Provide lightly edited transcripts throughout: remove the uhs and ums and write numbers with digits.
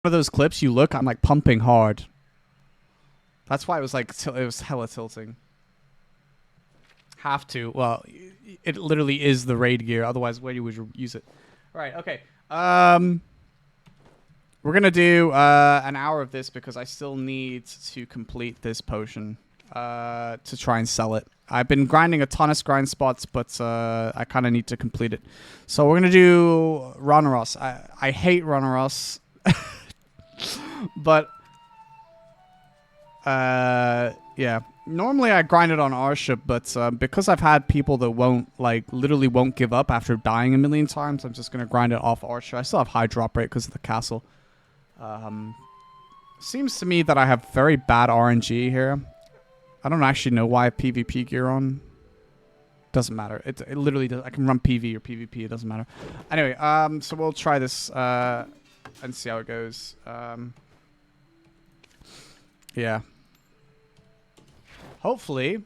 of those clips, you look, I'm like pumping hard. That's why it was like, it was hella tilting. Have to. Well, it literally is the raid gear. Otherwise, where would you use it? All right, okay. We're going to do an hour of this because I still need to complete this potion to try and sell it. I've been grinding a ton of grind spots, but I kind of need to complete it. So we're going to do Ronaros. I hate Ronaros. But yeah, normally I grind it on Arsha, but because I've had people that won't, like, literally won't give up after dying a million times, I'm just gonna grind it off Arsha. I still have high drop rate because of the castle. Seems to me that I have very bad RNG here. I don't actually know why I have PvP gear on. Doesn't matter. It literally does. I can run PV or PvP. It doesn't matter. Anyway, so we'll try this and see how it goes. Yeah. Hopefully.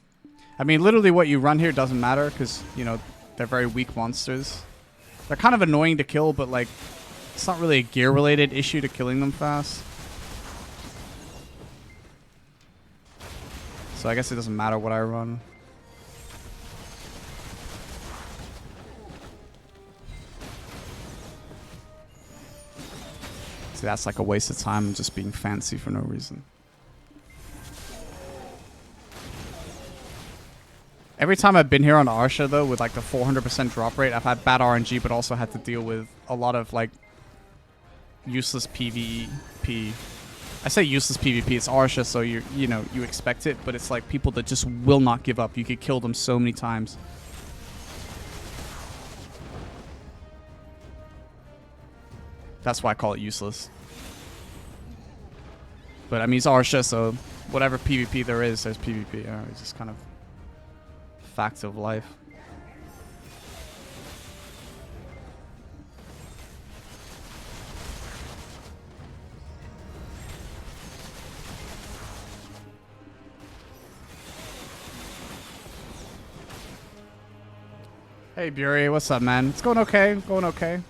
I mean, literally what you run here doesn't matter because, you know, they're very weak monsters. They're kind of annoying to kill, but, like, it's not really a gear-related issue to killing them fast. So I guess it doesn't matter what I run. See, that's like a waste of time just being fancy for no reason. Every time I've been here on Arsha, though, with like the 400% drop rate, I've had bad RNG, but also had to deal with a lot of like useless PvP. I say useless PvP, it's Arsha, so you know, you expect it, but it's like people that just will not give up. You could kill them so many times. That's why I call it useless. But I mean, it's Arsha, so whatever PvP there is, there's PvP. It's just kind of fact of life. Hey, Bury, what's up, man? It's going okay. Going okay.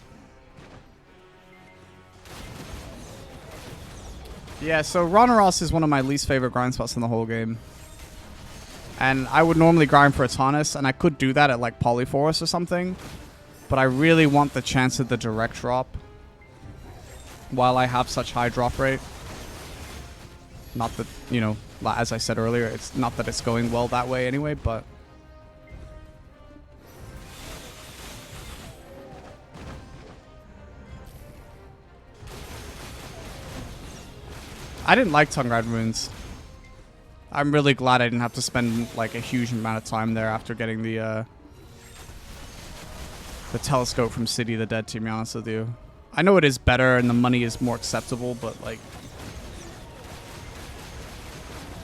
Yeah, so Ronaros is one of my least favorite grind spots in the whole game. And I would normally grind for Atanus, and I could do that at like Polyphorus or something. But I really want the chance of the direct drop while I have such high drop rate. Not that, you know, as I said earlier, it's not that it's going well that way anyway, but... I didn't like Tongue-Rad Runes. I'm really glad I didn't have to spend like a huge amount of time there after getting the telescope from City of the Dead, to be honest with you. I know it is better and the money is more acceptable, but like...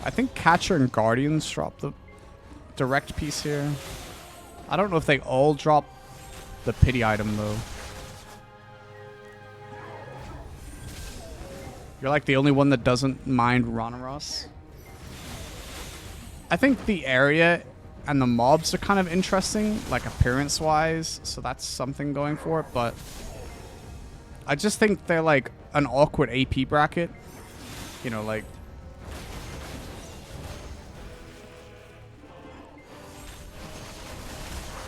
I think Catcher and Guardians drop the direct piece here. I don't know if they all drop the pity item though. You're like the only one that doesn't mind Ronaros. I think the area and the mobs are kind of interesting, like appearance-wise, so that's something going for it, but I just think they're like an awkward AP bracket. You know, like...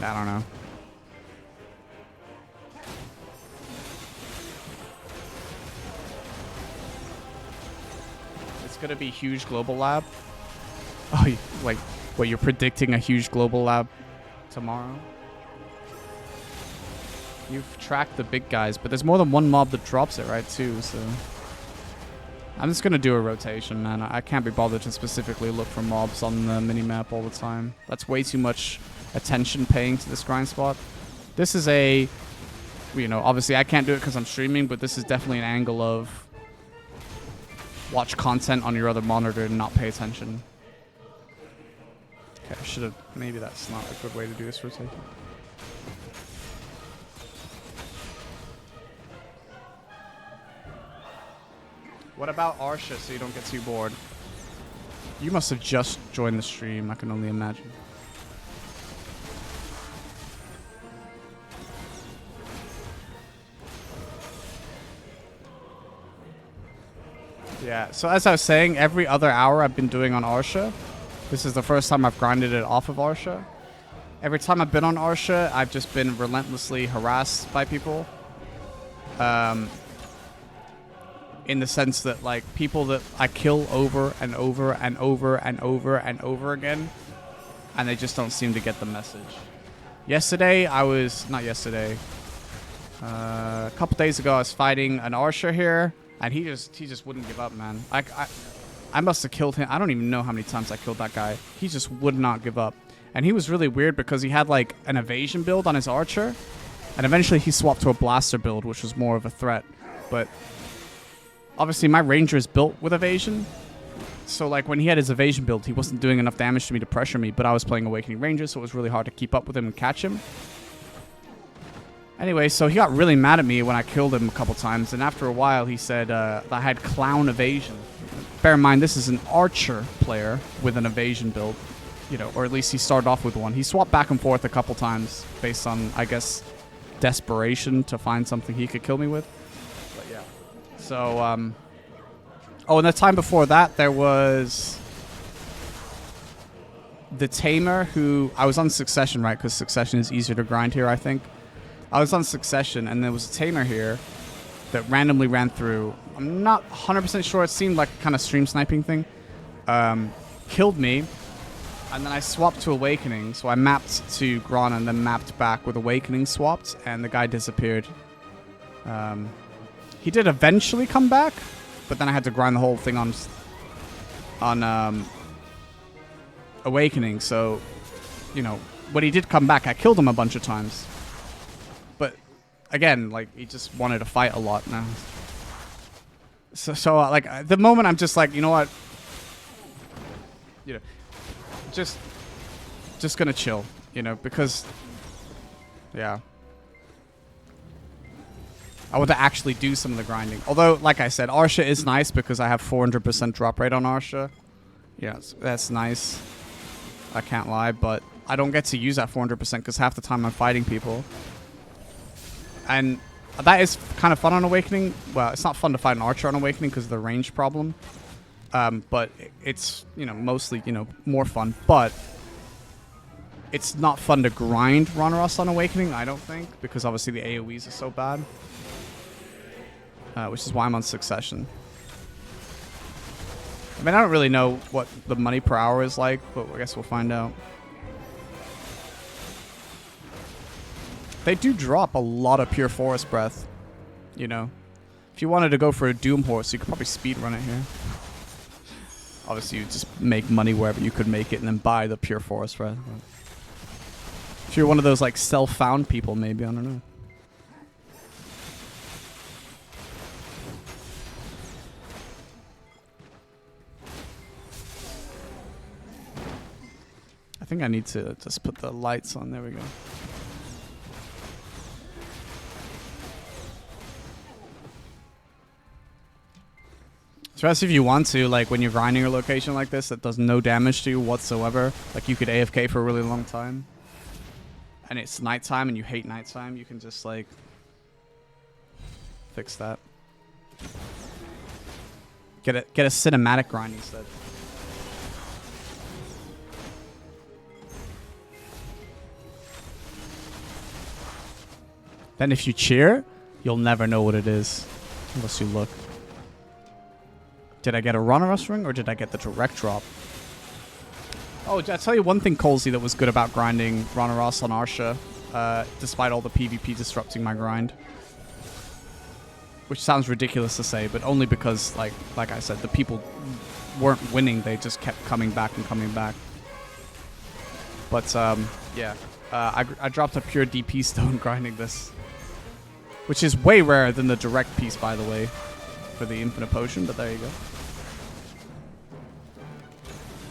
I don't know. It's gonna be huge global lab. Oh, like, what, you're predicting a huge global lab tomorrow? You've tracked the big guys, but there's more than one mob that drops it, right, too, so... I'm just gonna do a rotation, man. I can't be bothered to specifically look for mobs on the minimap all the time. That's way too much attention paying to this grind spot. This is a... You know, obviously I can't do it because I'm streaming, but this is definitely an angle of... Watch content on your other monitor and not pay attention. Okay, I should have... Maybe that's not a good way to do this rotation. What about Arsha so you don't get too bored? You must have just joined the stream, I can only imagine. Yeah, so as I was saying, every other hour I've been doing on Arsha. This is the first time I've grinded it off of Arsha. Every time I've been on Arsha, I've just been relentlessly harassed by people. In the sense that, like, people that I kill over and over and over and over and over again, and they just don't seem to get the message. Yesterday, not yesterday, a couple days ago, I was fighting an Arsha here, and he just wouldn't give up, man. I must have killed him. I don't even know how many times I killed that guy. He just would not give up. And he was really weird because he had, like, an evasion build on his archer, and eventually he swapped to a blaster build, which was more of a threat. But obviously my ranger is built with evasion, so, like, when he had his evasion build, he wasn't doing enough damage to me to pressure me, but I was playing Awakening Ranger, so it was really hard to keep up with him and catch him. Anyway, so he got really mad at me when I killed him a couple times, and after a while he said that I had clown evasion. Bear in mind, this is an archer player with an evasion build, you know, or at least he started off with one. He swapped back and forth a couple times based on, I guess, desperation to find something he could kill me with. But yeah. So, oh, and the time before that, there was the Tamer, who... I was on Succession, right? Because Succession is easier to grind here, I think. I was on Succession, and there was a Tamer here that randomly ran through. I'm not 100% sure. It seemed like a kind of stream sniping thing. Killed me, and then I swapped to Awakening. So I mapped to Grana and then mapped back with Awakening swapped, and the guy disappeared. He did eventually come back, but then I had to grind the whole thing on Awakening. So, you know, when he did come back, I killed him a bunch of times. But again, like, he just wanted to fight a lot now. So like, at the moment, I'm just like, you know what? You know, just gonna chill, you know, because, yeah. I want to actually do some of the grinding. Although, like I said, Arsha is nice because I have 400% drop rate on Arsha. Yeah, that's nice. I can't lie, but I don't get to use that 400% because half the time I'm fighting people. And that is kind of fun on Awakening. Well, it's not fun to fight an Archer on Awakening because of the range problem. But it's, you know, mostly, you know, more fun. But it's not fun to grind Ranaros on Awakening, I don't think, because obviously the AoEs are so bad. Which is why I'm on Succession. I mean, I don't really know what the money per hour is like, but I guess we'll find out. They do drop a lot of pure forest breath, you know. If you wanted to go for a Doom Horse, you could probably speedrun it here. Obviously, you just make money wherever you could make it and then buy the pure forest breath. If you're one of those, like, self-found people, maybe, I don't know. I think I need to just put the lights on. There we go. Especially if you want to, like, when you're grinding a location like this that does no damage to you whatsoever, like, you could AFK for a really long time, and it's nighttime and you hate nighttime, you can just, like, fix that. Get a cinematic grind instead. Then if you cheer, you'll never know what it is unless you look. Did I get a Ranaros ring or did I get the direct drop? Oh, I'll tell you one thing, Colsey, that was good about grinding Ranaros on Arsha, despite all the PvP disrupting my grind. Which sounds ridiculous to say, but only because, like I said, the people weren't winning. They just kept coming back and coming back. But, yeah. I dropped a pure DP stone grinding this. Which is way rarer than the direct piece, by the way, for the infinite potion, but there you go.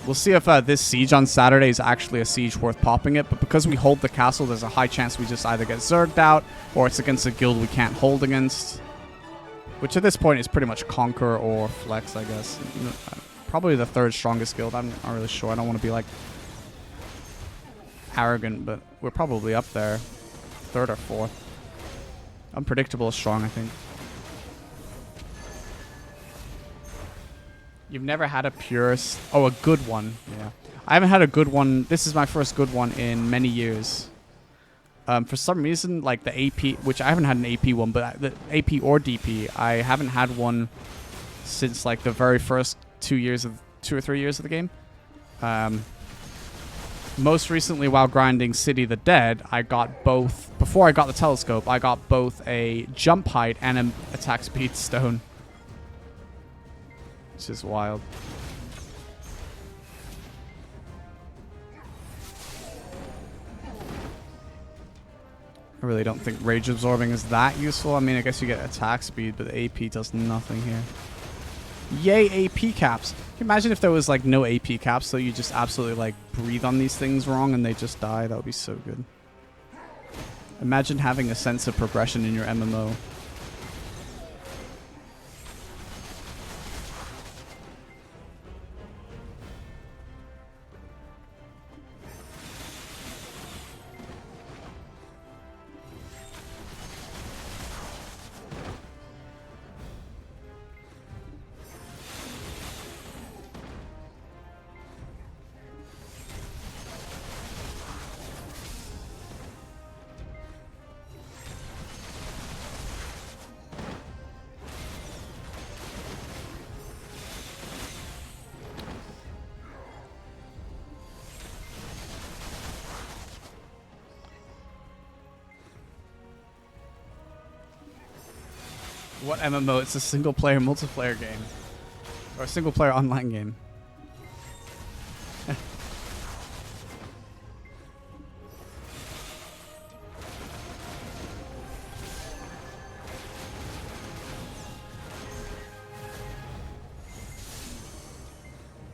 We'll see if this siege on Saturday is actually a siege worth popping it, but because we hold the castle, there's a high chance we just either get zerged out, or it's against a guild we can't hold against. Which at this point is pretty much Conquer or Flex, I guess. Probably the third strongest guild, I'm not really sure. I don't want to be, like, arrogant, but we're probably up there. Third or fourth. Unpredictable is strong, I think. You've never had a pure... Oh, a good one. Yeah. I haven't had a good one. This is my first good one in many years. For some reason, like the AP, which I haven't had an AP one, but the AP or DP, I haven't had one since like the very first 2 or 3 years of the game. Most recently, while grinding City of the Dead, I got both... Before I got the telescope, I got both a jump height and an attack speed stone. Which is wild. I really don't think rage absorbing is that useful. I mean, I guess you get attack speed, but the AP does nothing here. Yay, AP caps. Can you imagine if there was like no AP caps, so you just absolutely like breathe on these things wrong and they just die? That would be so good. Imagine having a sense of progression in your MMO. What MMO? It's a single-player multiplayer game. Or a single-player online game.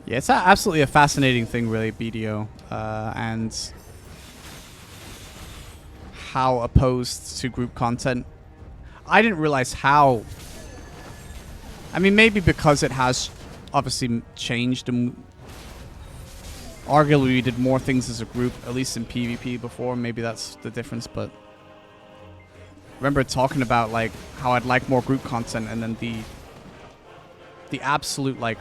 Yeah, it's absolutely a fascinating thing, really, BDO. And how opposed to group content. I didn't realize how... I mean, maybe because it has obviously changed and arguably we did more things as a group, at least in PvP before. Maybe that's the difference, but... I remember talking about, like, how I'd like more group content and then the absolute, like,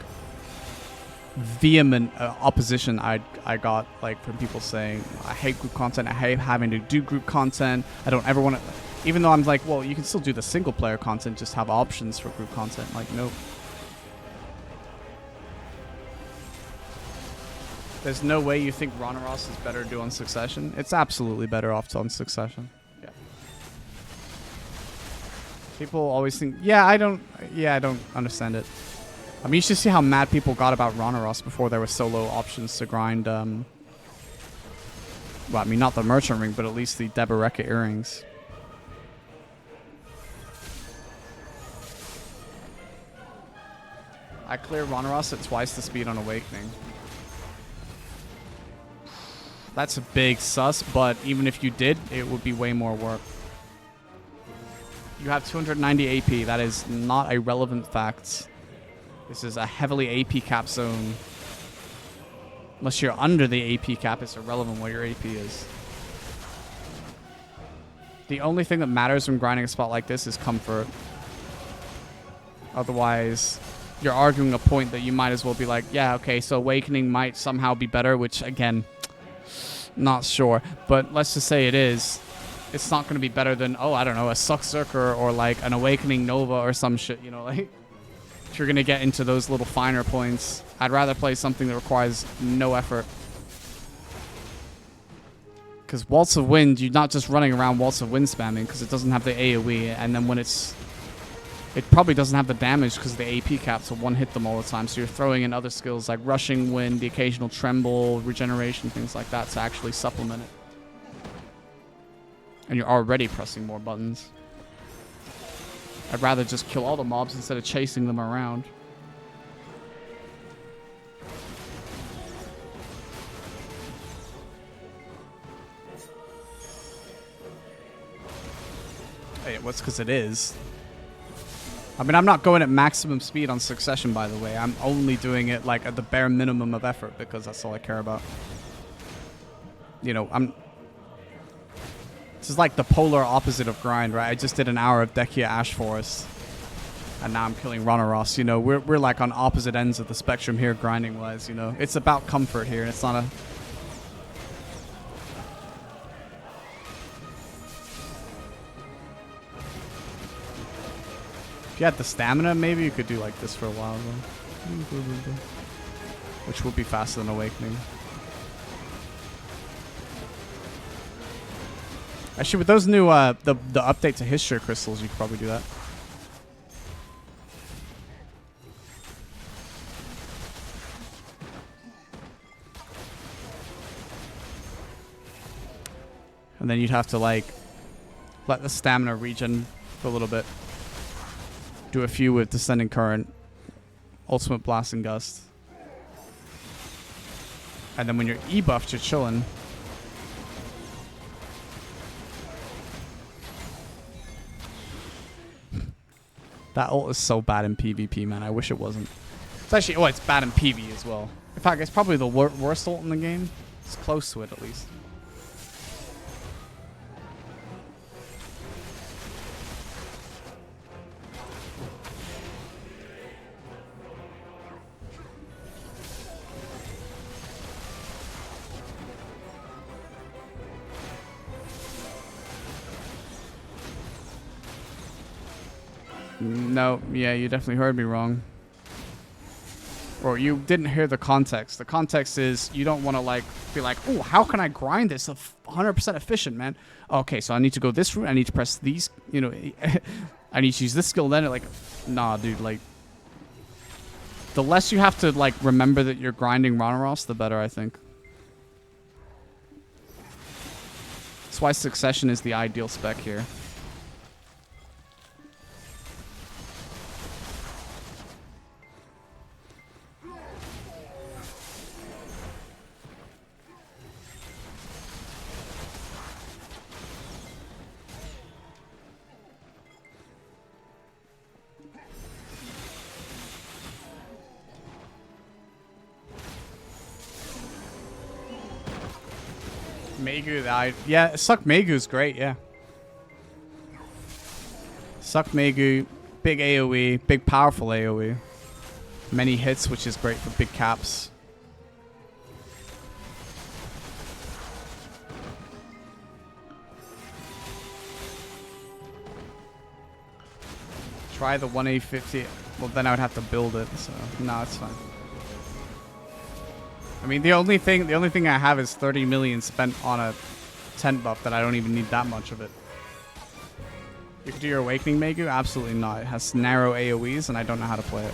vehement opposition I got, like, from people saying, I hate group content, I hate having to do group content, I don't ever want to... Even though I'm like, well, you can still do the single-player content, just have options for group content. Like, nope. There's no way you think Rhonaros is better to do on Succession. It's absolutely better off on Succession. Yeah. People always think, I don't understand it. I mean, you should see how mad people got about Rhonaros before there were solo options to grind, well, I mean, not the Merchant Ring, but at least the Deboreka earrings. I cleared Rhonaros at twice the speed on Awakening. That's a big sus, but even if you did, it would be way more work. You have 290 AP. That is not a relevant fact. This is a heavily AP cap zone. Unless you're under the AP cap, it's irrelevant what your AP is. The only thing that matters when grinding a spot like this is comfort. Otherwise... You're arguing a point that you might as well be like, yeah, okay, so Awakening might somehow be better, which, again, not sure. But let's just say it is. It's not going to be better than, oh, I don't know, a Succ or like an Awakening Nova or some shit, you know, like... If you're going to get into those little finer points, I'd rather play something that requires no effort. Because Waltz of Wind, you're not just running around Waltz of Wind spamming, because it doesn't have the AoE, and then when it's... It probably doesn't have the damage because the AP caps will one-hit them all the time. So you're throwing in other skills like Rushing Wind, the occasional Tremble, Regeneration, things like that to actually supplement it. And you're already pressing more buttons. I'd rather just kill all the mobs instead of chasing them around. Hey, what's because it is. I mean, I'm not going at maximum speed on Succession, by the way. I'm only doing it, like, at the bare minimum of effort, because that's all I care about. You know, this is like the polar opposite of grind, right? I just did an hour of Dekia Ash Forest. And now I'm killing Ronaros, you know. We're like on opposite ends of the spectrum here, grinding-wise, you know. It's about comfort here. It's not a... If you had the stamina, maybe you could do like this for a while, though. Which would be faster than Awakening. Actually, with those new, the update to History Crystals, you could probably do that. And then you'd have to, like, let the stamina regen for a little bit. Do a few with Descending Current. Ultimate Blast and Gust. And then when you're E-buffed, you're chilling. That ult is so bad in PvP, man. I wish it wasn't. It's actually... Oh, it's bad in PvE as well. In fact, it's probably the worst ult in the game. It's close to it, at least. No, yeah, you definitely heard me wrong. Or you didn't hear the context. The context is you don't want to like be like, oh, how can I grind this 100% efficient, man? Okay, so I need to go this route. I need to press these, you know, I need to use this skill. Then like, nah, dude, like, the less you have to like remember that you're grinding Ronaros, the better, I think. That's why Succession is the ideal spec here. Megu, yeah, Succ Megu's great, yeah. Succ Megu, big AoE, big powerful AoE. Many hits, which is great for big caps. Try the 1A50. Well, then I would have to build it, so no, it's fine. I mean, the only thing I have is 30 million spent on a tent buff that I don't even need that much of it. You could do your Awakening Megu? Absolutely not. It has narrow AoEs, and I don't know how to play it.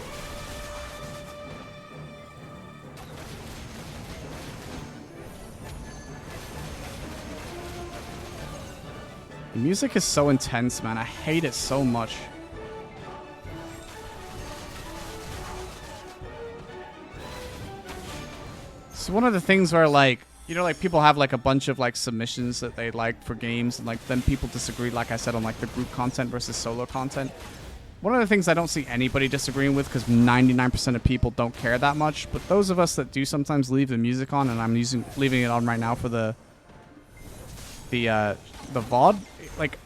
The music is so intense, man. I hate it so much. It's one of the things where, like, you know, like, people have, like, a bunch of, like, submissions that they like for games, and, like, then people disagree, like I said, on, like, the group content versus solo content. One of the things I don't see anybody disagreeing with, because 99% of people don't care that much, but those of us that do sometimes leave the music on, and I'm leaving it on right now for the VOD, like,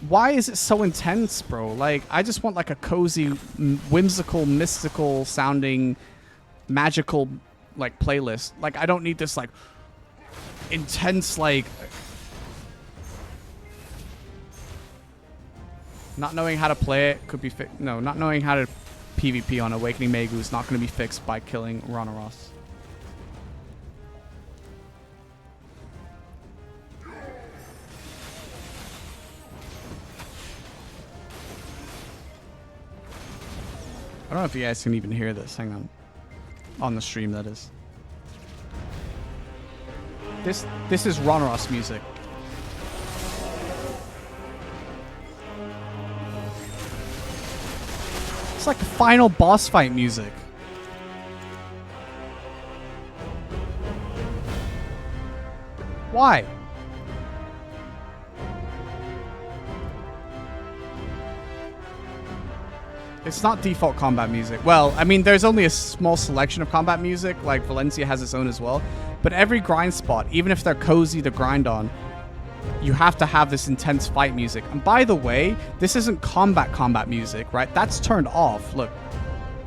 why is it so intense, bro? Like, I just want, like, a cozy, whimsical, mystical sounding, magical, like, playlist. Like, I don't need this, like, intense, like, not knowing how to play it could be no, not knowing how to PvP on Awakening Megu is not going to be fixed by killing Ronaros. I don't know if you guys can even hear this. Hang on. On the stream, that is. This is Ronaros music. It's like the final boss fight music. Why? It's not default combat music. Well, I mean, there's only a small selection of combat music, like Valencia has its own as well. But every grind spot, even if they're cozy to grind on, you have to have this intense fight music. And by the way, this isn't combat music, right? That's turned off. Look.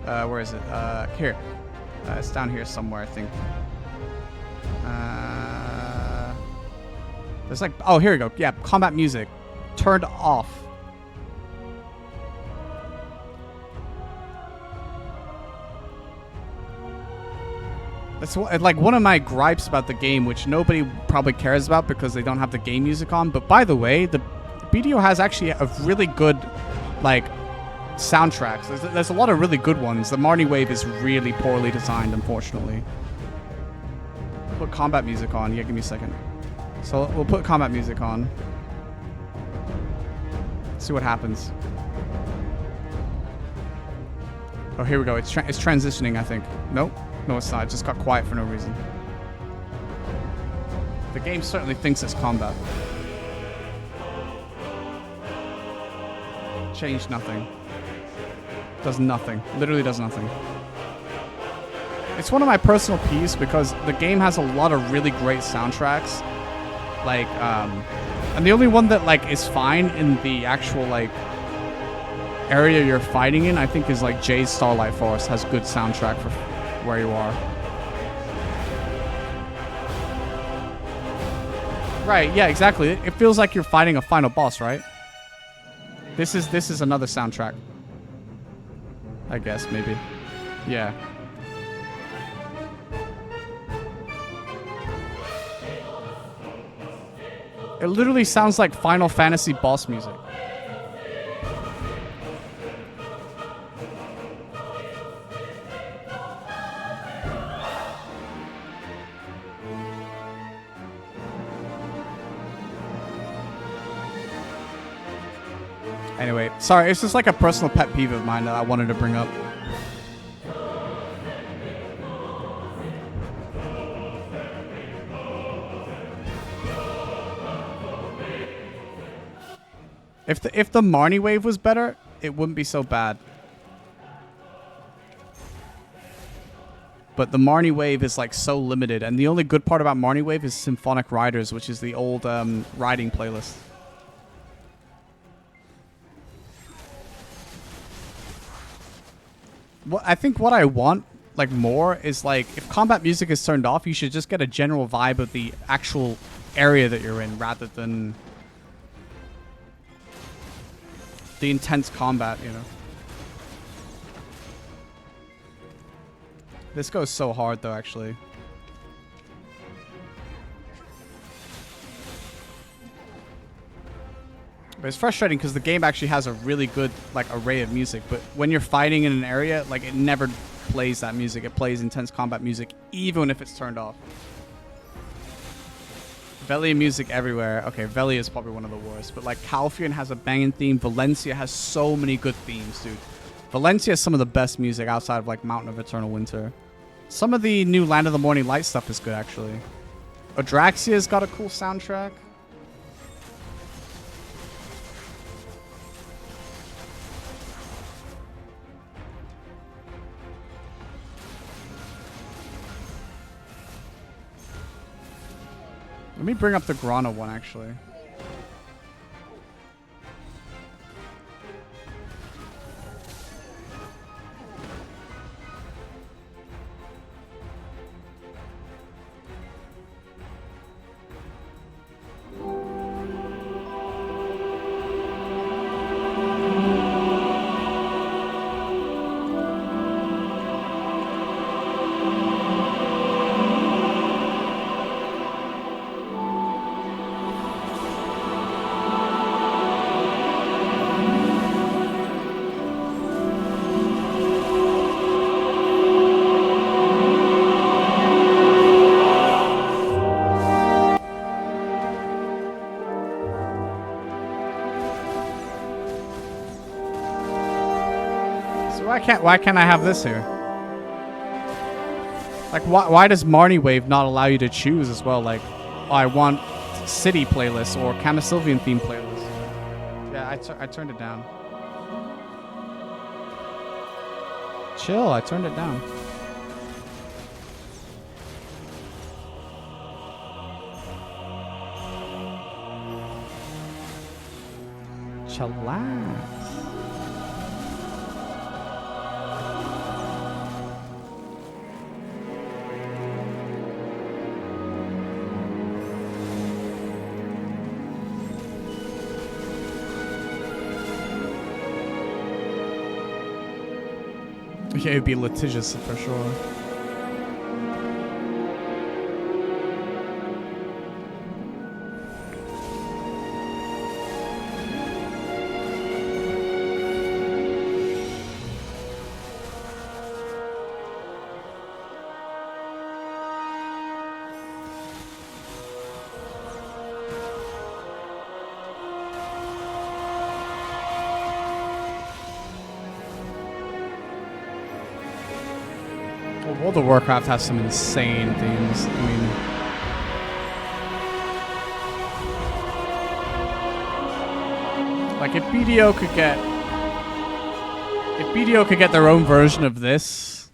Where is it? Here. It's down here somewhere, I think. There's like... Oh, here we go. Yeah, combat music. Turned off. That's like one of my gripes about the game, which nobody probably cares about because they don't have the game music on. But by the way, the BDO has actually a really good, like, soundtracks. There's a lot of really good ones. The Marnie Wave is really poorly designed, unfortunately. Put combat music on. Yeah, give me a second. So we'll put combat music on. See what happens. Oh, here we go. It's transitioning, I think. Nope. No, it's not. It just got quiet for no reason. The game certainly thinks it's combat. Changed nothing. Does nothing. Literally does nothing. It's one of my personal peeves because the game has a lot of really great soundtracks. Like, and the only one that, like, is fine in the actual, like, area you're fighting in, I think, is, like, Jay's Starlight Forest has good soundtrack for where you are. Right, yeah, exactly. It feels like you're fighting a final boss, right? This is another soundtrack. I guess, maybe. Yeah. It literally sounds like Final Fantasy boss music. Anyway, sorry, it's just like a personal pet peeve of mine that I wanted to bring up. If the Marnie Wave was better, it wouldn't be so bad. But the Marnie Wave is like so limited, and the only good part about Marnie Wave is Symphonic Riders, which is the old riding playlist. I think what I want, like, more is, like, if combat music is turned off, you should just get a general vibe of the actual area that you're in rather than the intense combat, you know. This goes so hard, though, actually. But it's frustrating because the game actually has a really good, like, array of music. But when you're fighting in an area, like, it never plays that music. It plays intense combat music, even if it's turned off. Velia music everywhere. Okay, Velia is probably one of the worst. But, like, Calphion has a banging theme. Valencia has so many good themes, dude. Valencia has some of the best music outside of, like, Mountain of Eternal Winter. Some of the new Land of the Morning Light stuff is good, actually. Odraxia's got a cool soundtrack. Let me bring up the Grana one, actually. Why can't I have this here? Like, why does Marnie Wave not allow you to choose as well? Like, oh, I want city playlist or Camasylvian theme playlist. Yeah, I turned it down. Chill, I turned it down. chillax. Yeah, it'd be litigious for sure. World of Warcraft has some insane themes. I mean, like if BDO could get their own version of this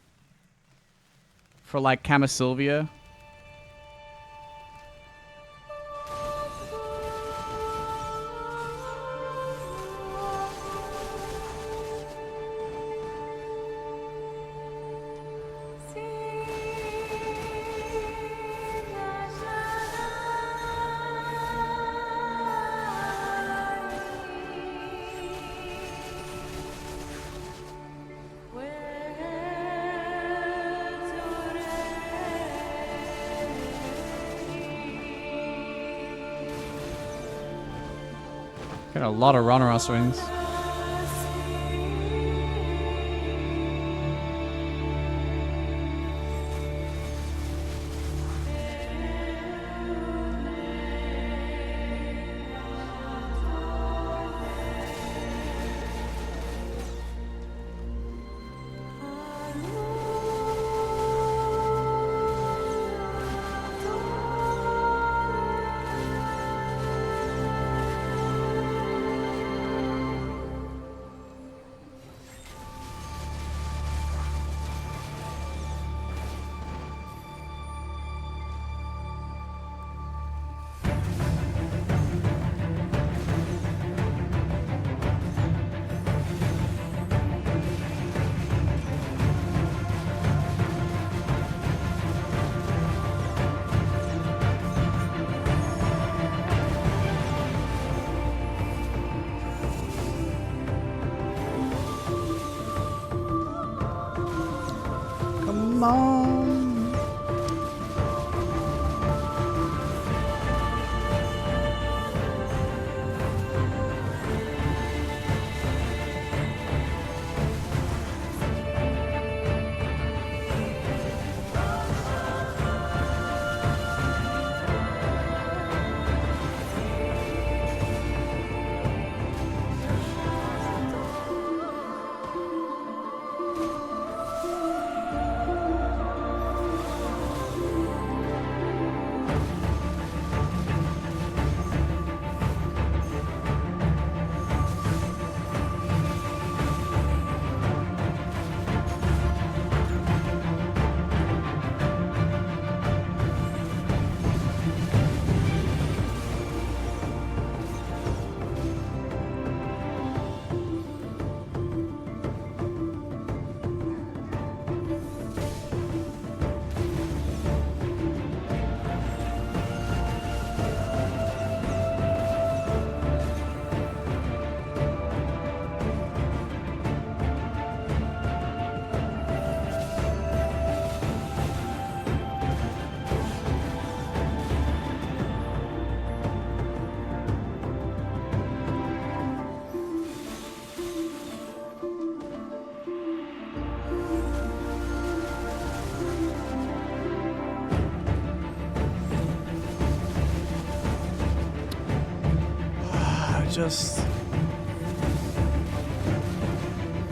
for like Camasylvia. Got a lot of runner swings. Come on. Just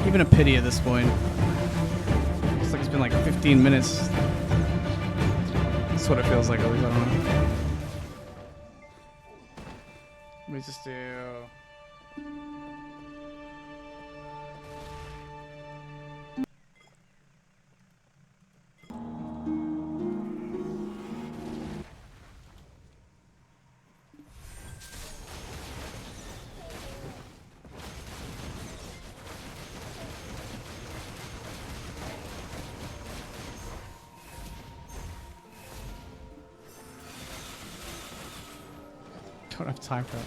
even a pity at this point. It's like it's been like 15 minutes. That's what it feels like, at least. I don't know. Let me just do. Don't have time for it.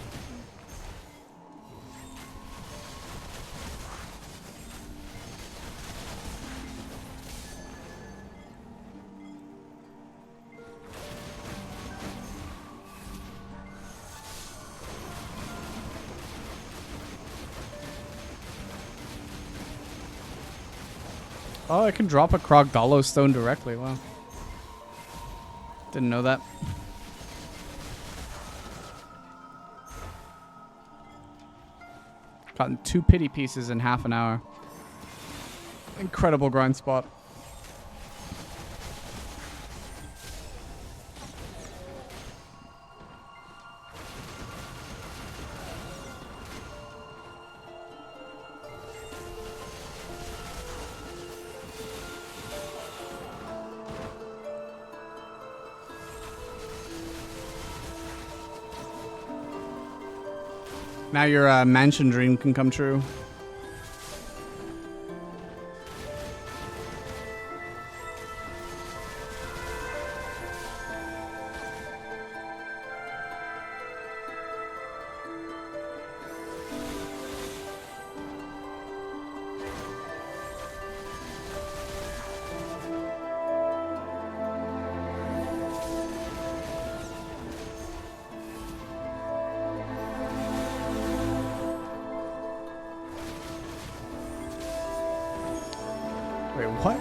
Oh, I can drop a Krogdalo stone directly. Wow. Didn't know that. Gotten 2 pity pieces in half an hour. Incredible grind spot. Now your mansion dream can come true. Wait, what?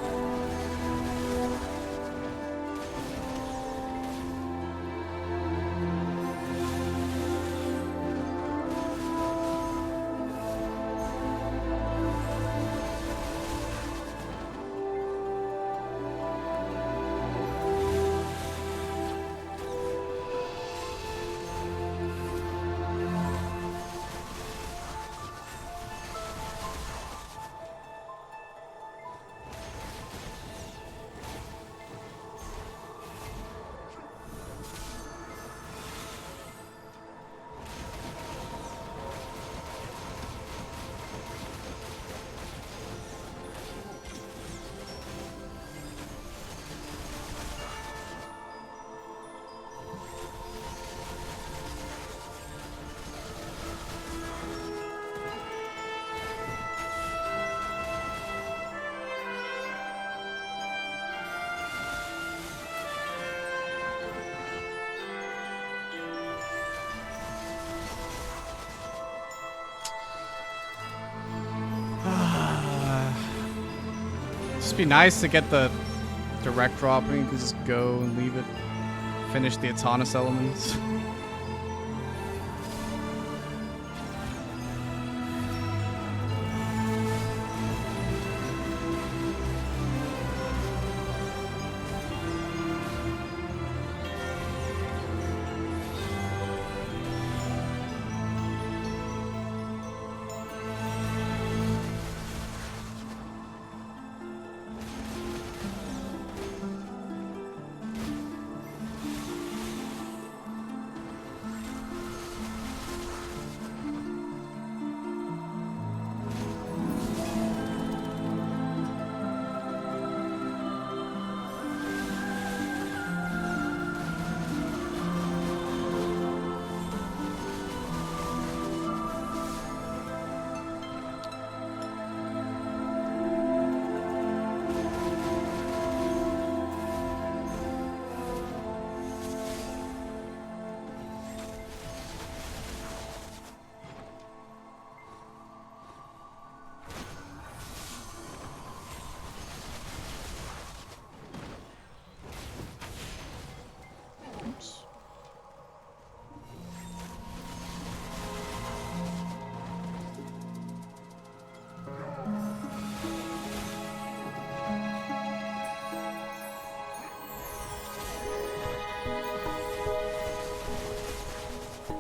Just be nice to get the direct dropping. You can just go and leave it. Finish the Atanus elements.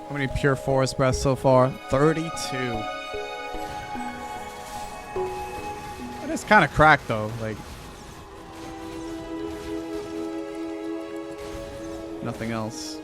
How many pure forest breaths so far? 32. It is kind of cracked though, like nothing else.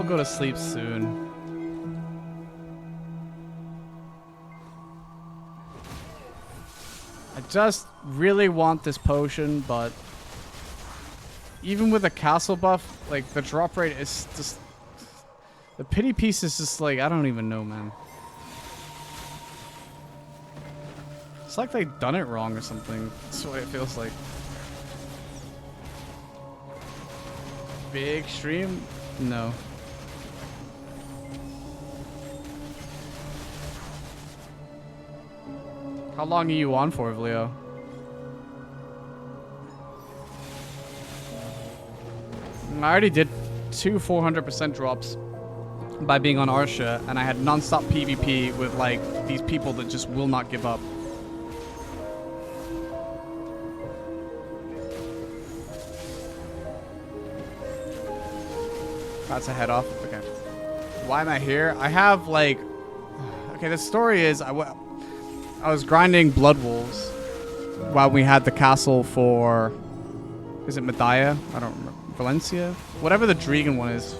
I'll go to sleep soon. I just really want this potion, but even with a castle buff, like the drop rate is just, the pity piece is just like, I don't even know, man. It's like they've done it wrong or something. That's what it feels like. Big stream? No. How long are you on for, Vleo? I already did 2 400% drops by being on Arsha, and I had non-stop PvP with like these people that just will not give up. That's a head off. Okay. Why am I here? I have like... Okay, the story is I was grinding Blood Wolves while we had the castle for... Is it Medaya? I don't remember. Valencia? Whatever the Dragon one is.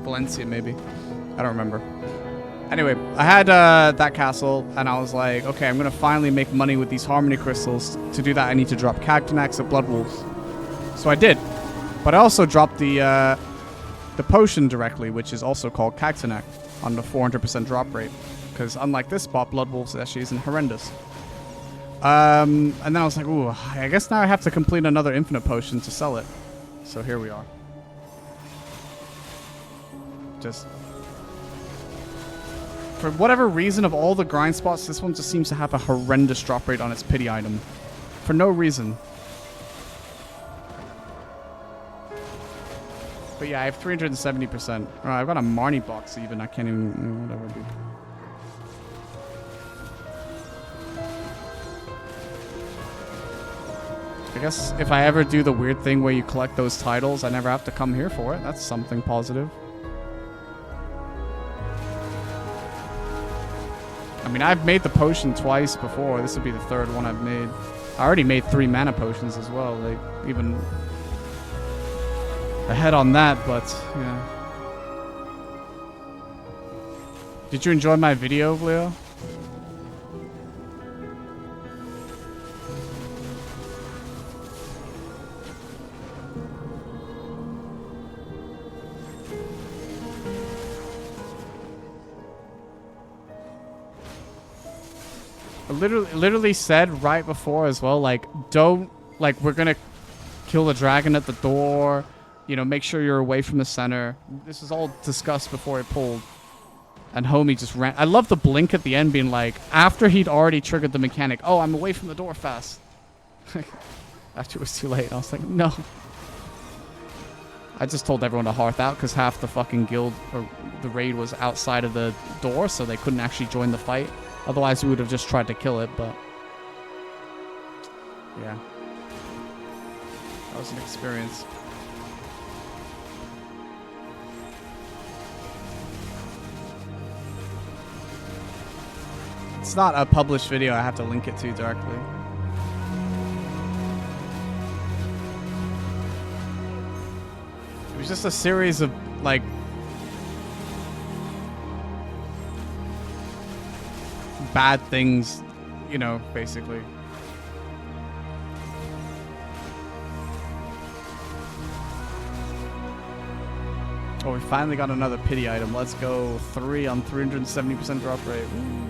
Valencia, maybe. I don't remember. Anyway, I had that castle, and I was like, okay, I'm going to finally make money with these Harmony Crystals. To do that, I need to drop Cactanax at Blood Wolves. So I did. But I also dropped the potion directly, which is also called Cactanax, on the 400% drop rate. Because unlike this spot, Blood Wolves actually isn't horrendous. And then I was like, ooh, I guess now I have to complete another infinite potion to sell it. So here we are. Just... For whatever reason, of all the grind spots, this one just seems to have a horrendous drop rate on its pity item. For no reason. But yeah, I have 370%. Oh, I've got a Marnie box even. I can't even... Whatever, dude. I guess if I ever do the weird thing where you collect those titles, I never have to come here for it. That's something positive. I mean, I've made the potion twice before. This would be the third one I've made. I already made 3 mana potions as well. Like, even ahead on that, but, yeah. Did you enjoy my video, Leo? Literally said right before as well, like, don't, like, we're gonna kill the dragon at the door, you know, make sure you're away from the center. This is all discussed before it pulled. And homie just ran. I love the blink at the end being like, after he'd already triggered the mechanic, oh, I'm away from the door fast. After it was too late, I was like, no. I just told everyone to hearth out because half the fucking guild, or the raid, was outside of the door, so they couldn't actually join the fight. Otherwise, we would have just tried to kill it, but... Yeah. That was an experience. It's not a published video, I have to link it to directly. It was just a series of, like... bad things, you know, basically. Oh, we finally got another pity item. Let's go. 3 on 370% drop rate. Ooh.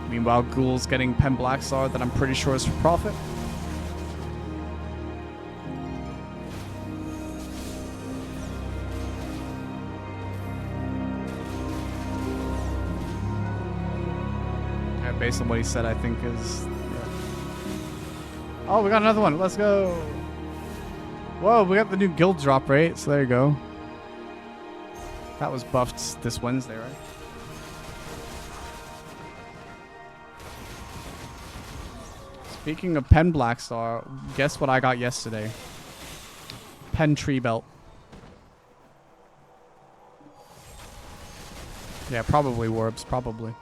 Meanwhile, Ghoul's getting Pen Black Sword that I'm pretty sure is for profit. Yeah, based on what he said, I think is... Yeah. Oh, we got another one. Let's go. Whoa, we got the new guild drop rate, so there you go. That was buffed this Wednesday, right? Speaking of Pen Blackstar, guess what I got yesterday? Pen Tree Belt. Yeah, probably Warbs, probably.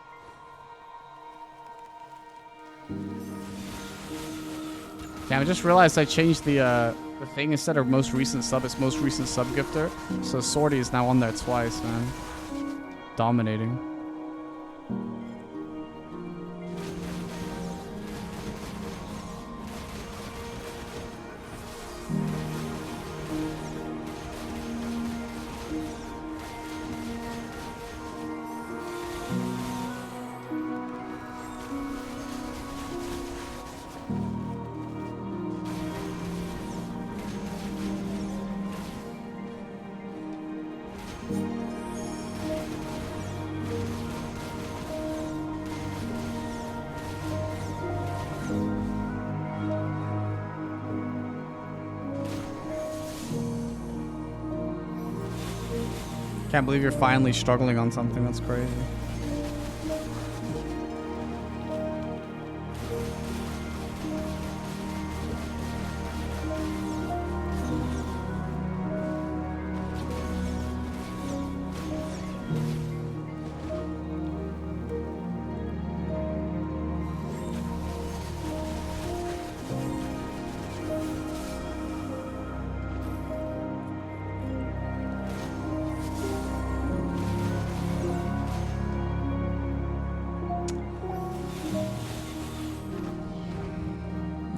Damn, I just realized I changed the thing. Instead of most recent sub, it's most recent sub gifter. So Swordy is now on there twice, man. Dominating. Can't believe you're finally struggling on something. That's crazy.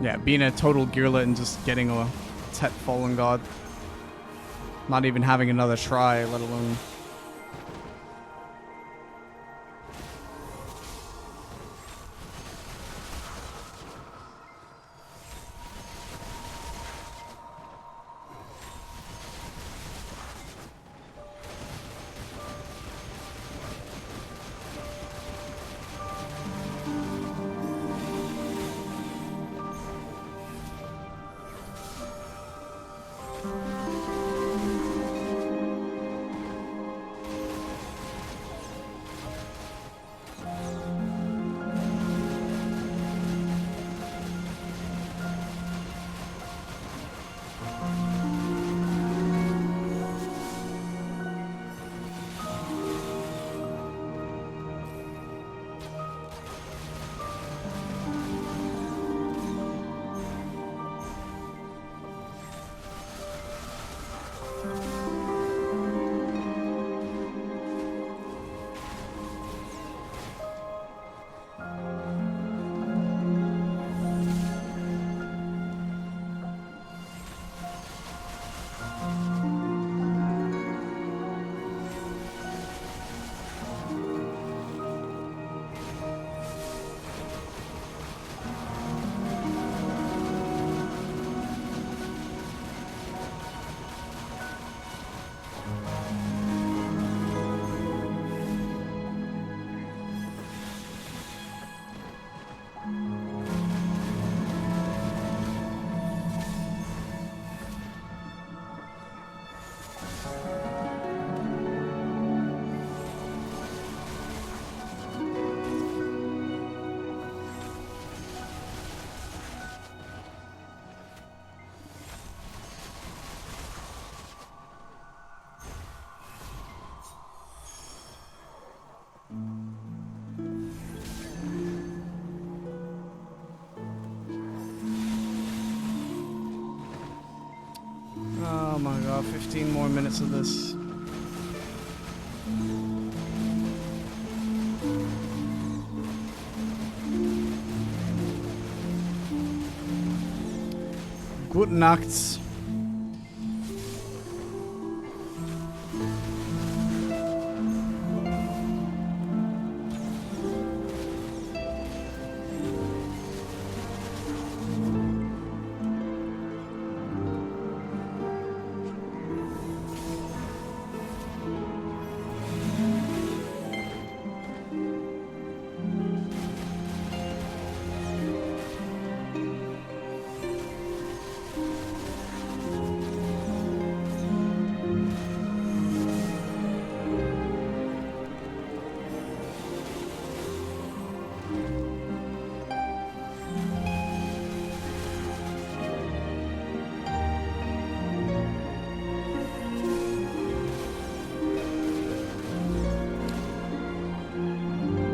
Yeah, being a total gearlet and just getting a Tet Fallen God. Not even having another try, let alone... Oh my god, 15 more minutes of this. Guten Nacht.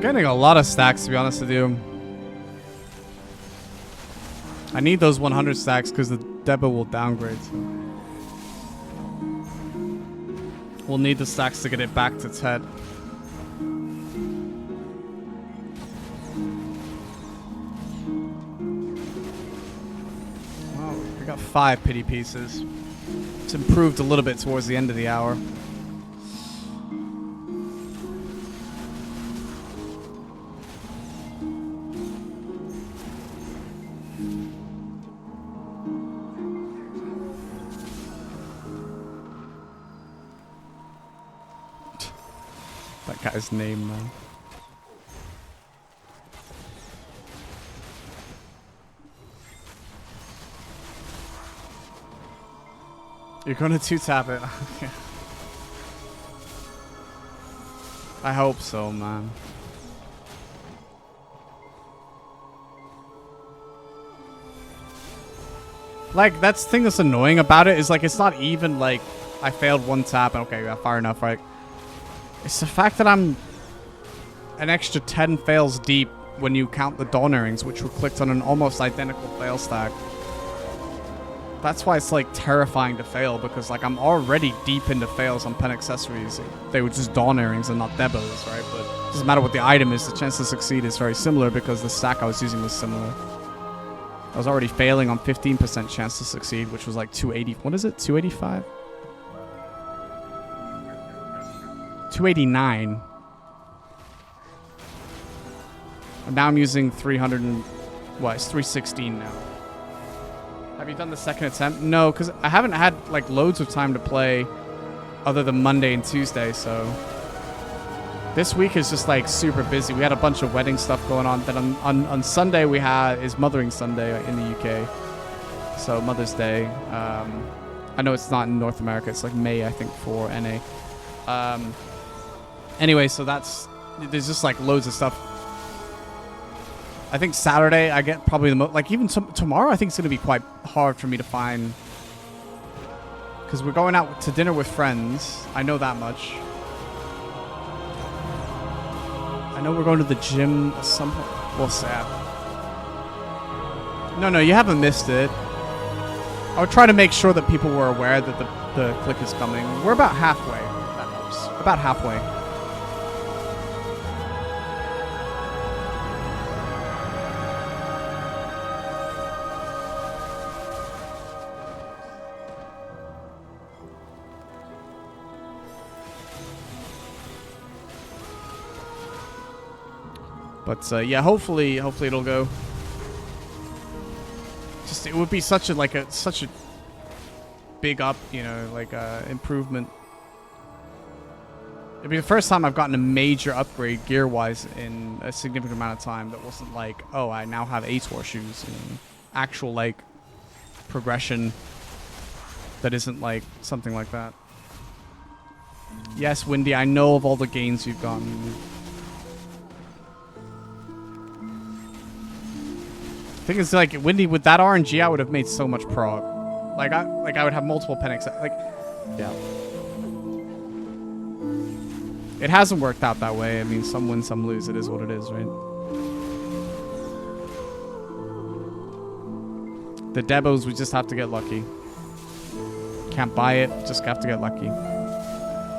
Getting a lot of stacks, to be honest with you. I need those 100 stacks because the Debo will downgrade. So. We'll need the stacks to get it back to 10. Well, we got 5 pity pieces. It's improved a little bit towards the end of the hour. That guy's name, man. You're gonna 2-tap it. I hope so, man. Like, that's the thing that's annoying about it is like it's not even like I failed 1 tap and okay, far enough, right? It's the fact that I'm an extra 10 fails deep when you count the Dawn Earrings, which were clicked on an almost identical fail stack. That's why it's like terrifying to fail, because like I'm already deep into fails on pen accessories. They were just Dawn Earrings and not Debos, right? But it doesn't matter what the item is, the chance to succeed is very similar because the stack I was using was similar. I was already failing on 15% chance to succeed, which was like 280. What is it? 285? 289. And now I'm using 300 and... What? It's 316 now. Have you done the second attempt? No, because I haven't had like loads of time to play other than Monday and Tuesday, so... This week is just like super busy. We had a bunch of wedding stuff going on. Then on Sunday is Mothering Sunday in the UK. So Mother's Day. I know it's not in North America. It's like May, I think, for NA. Anyway, so there's just like loads of stuff. I think Saturday I get probably the most, like even tomorrow I think it's going to be quite hard for me to find. Because we're going out to dinner with friends. I know that much. I know we're going to the gym at some point. We'll see. No, you haven't missed it. I would try to make sure that people were aware that the click is coming. We're about halfway. That helps. About halfway. But yeah, hopefully it'll go. Just it would be such a big up, you know, like improvement. It'd be the first time I've gotten a major upgrade gear-wise in a significant amount of time that wasn't like, oh, I now have ATOR shoes. You know, actual like progression that isn't like something like that. Yes, Windy, I know of all the gains you've gotten. Thing is, like, Windy, with that RNG, I would have made so much prog. Like I would have multiple panics. Like, yeah. It hasn't worked out that way. I mean, some win, some lose. It is what it is, right? The Debos, we just have to get lucky. Can't buy it. Just have to get lucky.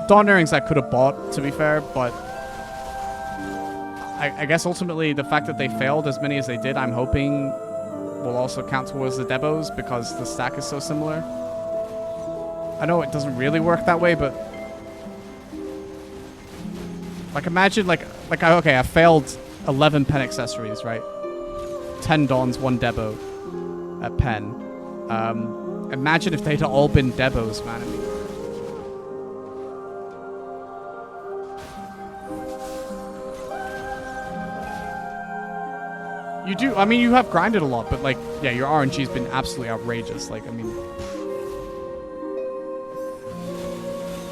Dawn Earrings I could have bought, to be fair, but I guess ultimately the fact that they failed as many as they did, I'm hoping will also count towards the Debos because the stack is so similar. I know it doesn't really work that way, but like imagine okay, I failed 11 pen accessories, right? 10 Dawns, 1 Debo at pen. Imagine if they'd all been Debos, man. I mean, you do. I mean, you have grinded a lot, but like, yeah, your RNG's been absolutely outrageous. Like, I mean,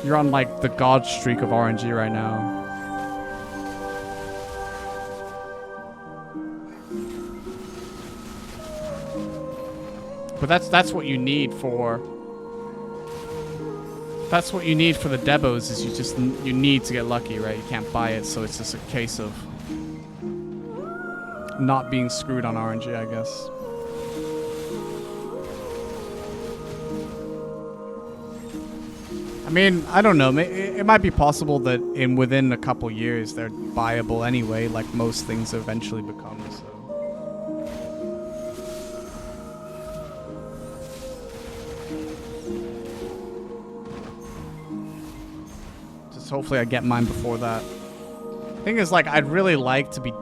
you're on like the god streak of RNG right now. But that's what you need for. That's what you need for the Debos. Is you need to get lucky, right? You can't buy it, so it's just a case of not being screwed on RNG, I guess. I mean, I don't know. It might be possible that within a couple years they're buyable anyway, like most things eventually become. So. Just hopefully I get mine before that. Thing is, like, I'd really like to be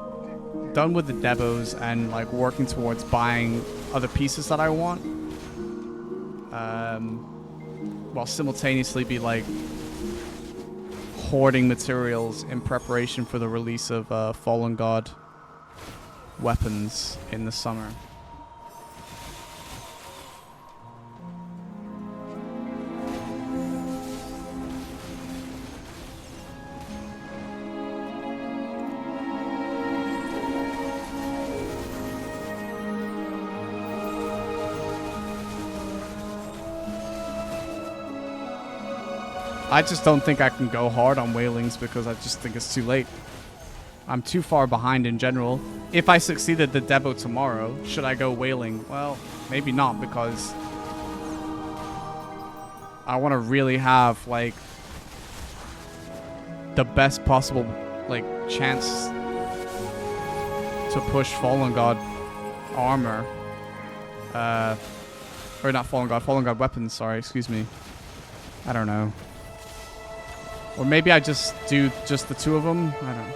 done with the debos and like working towards buying other pieces that I want. While simultaneously be like hoarding materials in preparation for the release of Fallen God weapons in the summer. I just don't think I can go hard on whalings because I just think it's too late. I'm too far behind in general. If I succeeded the debo tomorrow, should I go whaling? Well, maybe not, because I want to really have like the best possible like chance to push Fallen God armor. Or not Fallen God weapons, sorry, excuse me. I don't know. Or maybe I just do just the two of them. I don't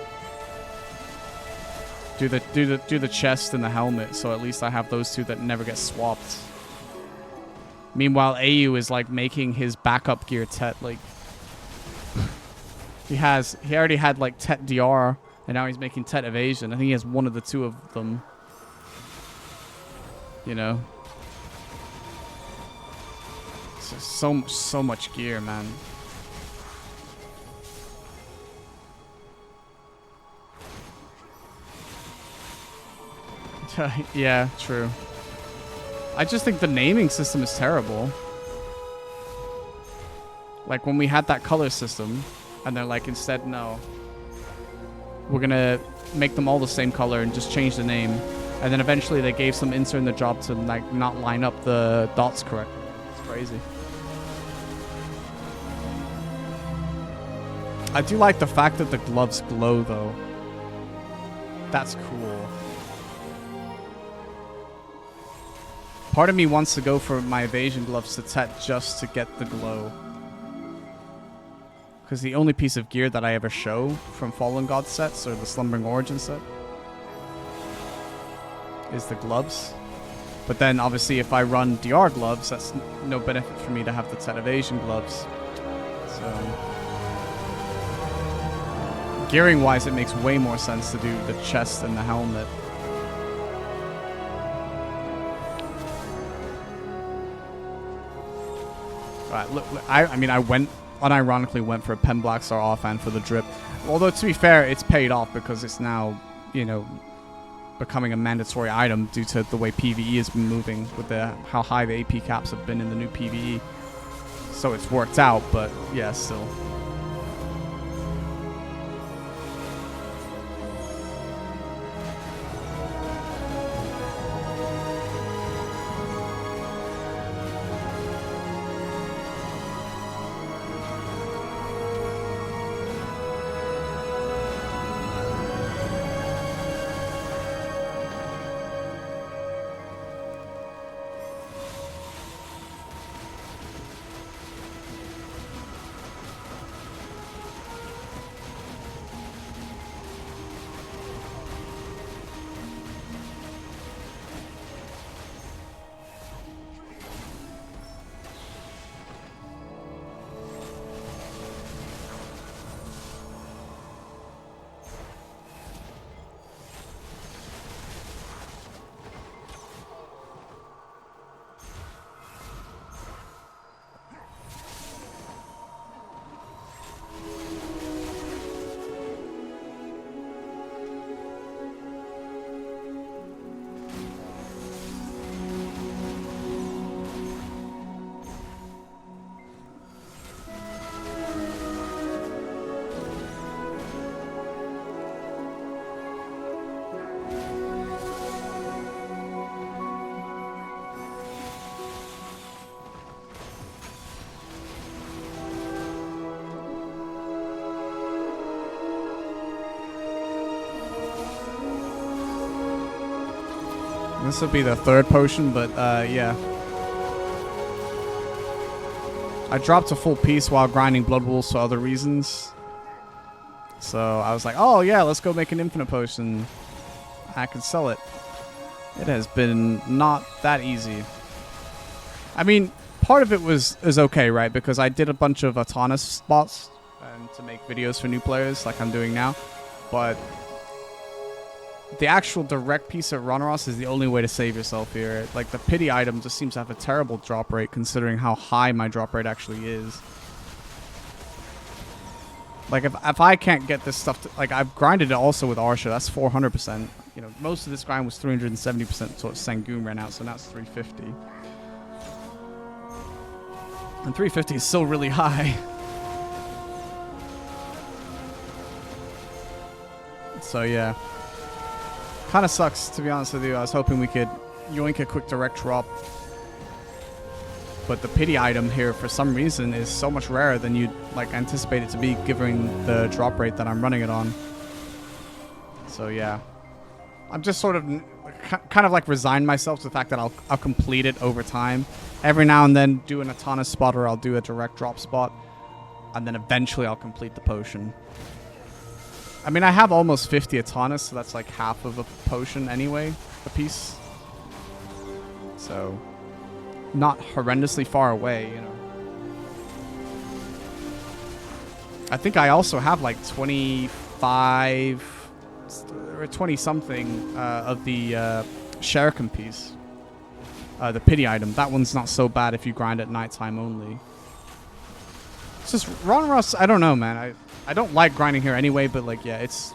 know. Do the chest and the helmet, so at least I have those two that never get swapped. Meanwhile, AU is like making his backup gear Tet like he already had like Tet DR, and now he's making Tet Evasion. I think he has one of the two of them. You know. So much gear, man. Yeah, true. I just think the naming system is terrible. Like when we had that color system, and they're like, instead, no. We're gonna make them all the same color and just change the name. And then eventually they gave some intern the job to like not line up the dots correctly. It's crazy. I do like the fact that the gloves glow though. That's cool. Part of me wants to go for my evasion gloves to Tet just to get the glow. Because the only piece of gear that I ever show from Fallen God sets, or the Slumbering Origin set, is the gloves. But then obviously if I run DR gloves, that's no benefit for me to have the Tet evasion gloves. So gearing wise, it makes way more sense to do the chest and the helmet. Alright, look, I mean, I unironically went for a Pen Black Star offhand for the drip. Although, to be fair, it's paid off because it's now, you know, becoming a mandatory item due to the way PvE has been moving with how high the AP caps have been in the new PvE. So it's worked out, but yeah, still. This would be the third potion, but yeah. I dropped a full piece while grinding Blood Wolves for other reasons. So I was like, oh yeah, let's go make an infinite potion. I can sell it. It has been not that easy. I mean, part of it is okay, right? Because I did a bunch of autonomous spots to make videos for new players like I'm doing now. But the actual direct piece of Rhonaros is the only way to save yourself here. Like, the pity item just seems to have a terrible drop rate considering how high my drop rate actually is. Like, if I can't get this stuff to, like, I've grinded it also with Arsha, that's 400%. You know, most of this grind was 370%, so Sangoon ran out, so now it's 350. And 350 is still really high. So, yeah. Kind of sucks, to be honest with you. I was hoping we could yoink a quick direct drop. But the pity item here, for some reason, is so much rarer than you'd like anticipate it to be, given the drop rate that I'm running it on. So yeah, I'm just sort of kind of like resigned myself to the fact that I'll complete it over time. Every now and then, do an autonomous spot, or I'll do a direct drop spot, and then eventually I'll complete the potion. I mean, I have almost 50 autonomous, so that's like half of a potion anyway, a piece. So not horrendously far away, you know. I think I also have like 25 or 20 something of the Shuriken piece, the pity item. That one's not so bad if you grind at nighttime only. It's just Rhonaros, I don't know, man. I don't like grinding here anyway, but like, yeah, it's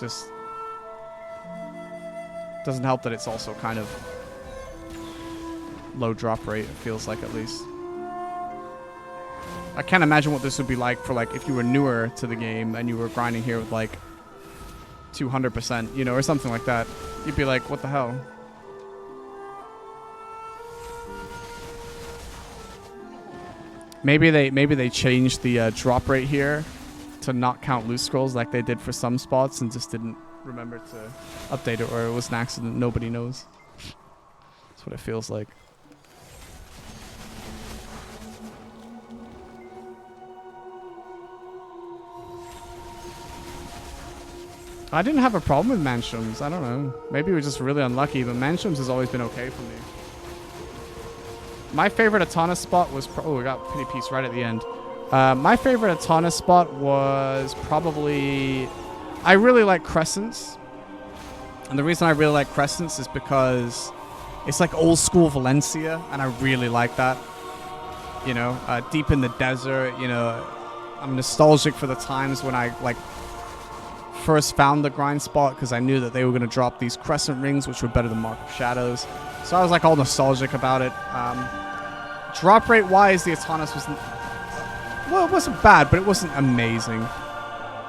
just doesn't help that it's also kind of low drop rate, it feels like, at least. I can't imagine what this would be like for, like, if you were newer to the game and you were grinding here with like 200%, you know, or something like that. You'd be like, what the hell? Maybe they changed the drop rate here to not count loot scrolls like they did for some spots and just didn't remember to update it, or it was an accident. Nobody knows. That's what it feels like. I didn't have a problem with Manshrooms. I don't know. Maybe we were just really unlucky, but Manshrooms has always been okay for me. My favorite Atana spot was... oh, we got Pity Piece right at the end. My favorite Atana spot was probably... I really like Crescents. And the reason I really like Crescents is because it's like old school Valencia, and I really like that. You know, deep in the desert, you know, I'm nostalgic for the times when I, like, first found the grind spot, because I knew that they were going to drop these crescent rings, which were better than Mark of Shadows. So I was like all nostalgic about it. Drop rate wise, the Atanas wasn't... well, it wasn't bad, but it wasn't amazing.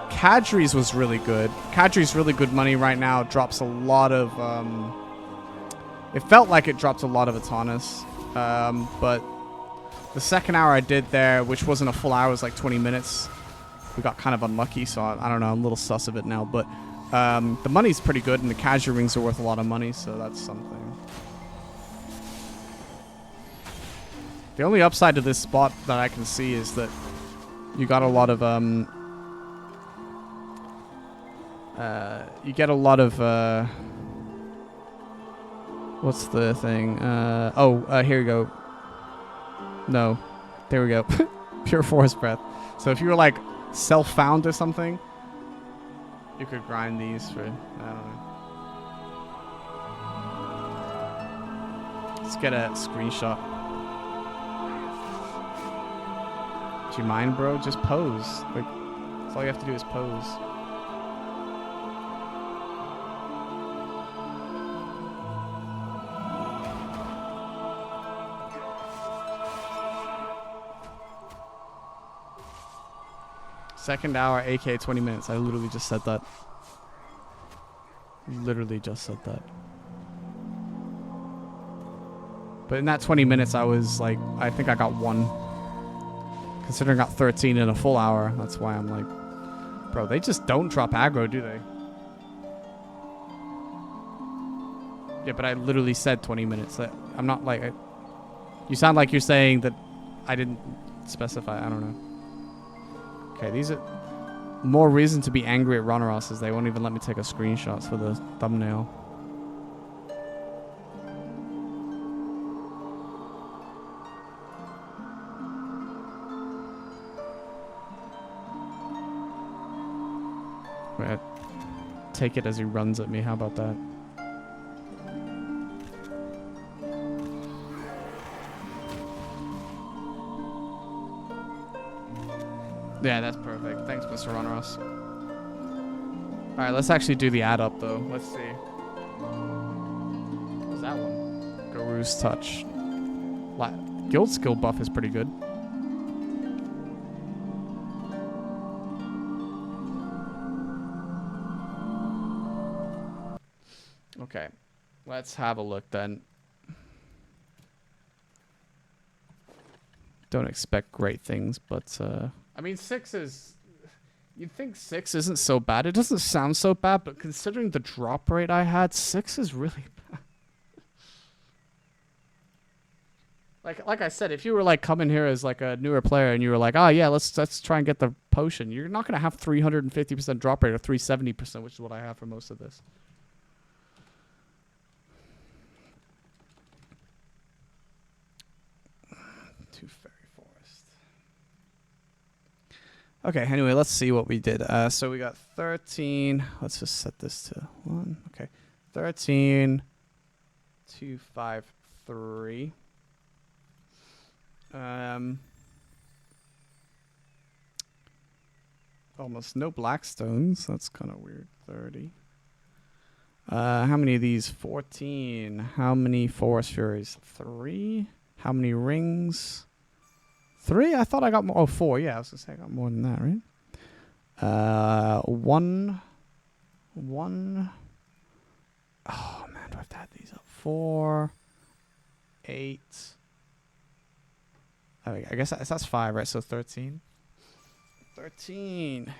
Kadri's was really good. Kadri's really good money right now. Drops a lot of... it felt like it dropped a lot of Atanas. But the second hour I did there, which wasn't a full hour, it was like 20 minutes. We got kind of unlucky, so I don't know. I'm a little sus of it now, but the money's pretty good, and the Kadri rings are worth a lot of money, so that's something. The only upside to this spot that I can see is that you got a lot of you get a lot of what's the thing? Here we go. No, there we go. Pure forest breath. So if you were like self-found or something, you could grind these for, I don't know. Let's get a screenshot. Do you mind, bro? Just pose. Like, that's all you have to do is pose. Second hour, AK 20 minutes. I literally just said that. Literally just said that. But in that 20 minutes, I was like, I think I got 1. Considering I got 13 in a full hour, that's why I'm like, bro, they just don't drop aggro, do they? Yeah, but I literally said 20 minutes. I'm not like... you sound like you're saying that I didn't specify. I don't know. Okay, these are... more reason to be angry at Ronaros is they won't even let me take a screenshot for the thumbnail. Wait, take it as he runs at me. How about that? Yeah, that's perfect. Thanks, Mr. Ronaros. Alright, let's actually do the add up, though. Let's see. What's that one? Guru's Touch. Guild skill buff is pretty good. Okay. Let's have a look, then. Don't expect great things, but... I mean, 6 is... You'd think 6 isn't so bad. It doesn't sound so bad, but considering the drop rate I had, 6 is really bad. Like I said, if you were like coming here as like a newer player and you were like, oh yeah, let's try and get the potion, you're not gonna have 350% drop rate or 370%, which is what I have for most of this. Too fairy forest. Okay, anyway, let's see what we did. So we got 13. Let's just set this to 1. Okay. 13, 2, 5, 3. Almost no blackstones. That's kind of weird. 30. How many of these? 14. How many forest furies? 3. How many rings? 3? I thought I got more. Oh, 4. Yeah, I was going to say I got more than that, right? 1. Oh, man, do I have to add these up? 4. 8. I guess that's 5, right? So 13. 13.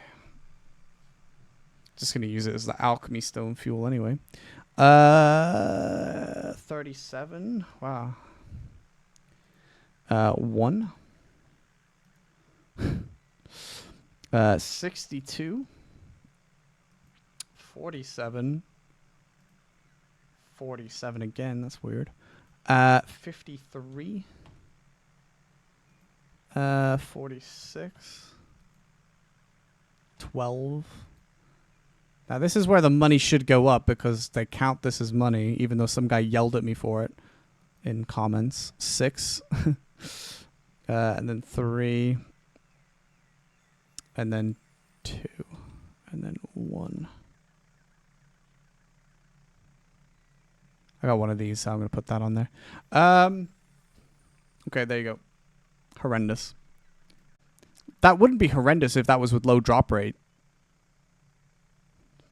Just going to use it as the alchemy stone fuel anyway. 37. Wow. 1. 62. 47. 47 again. That's weird. 53. 46. 12. Now this is where the money should go up because they count this as money, even though some guy yelled at me for it in comments. 6. And then 3. And then 2. And then 1. I got one of these, so I'm going to put that on there. Okay, there you go. Horrendous. That wouldn't be horrendous if that was with low drop rate.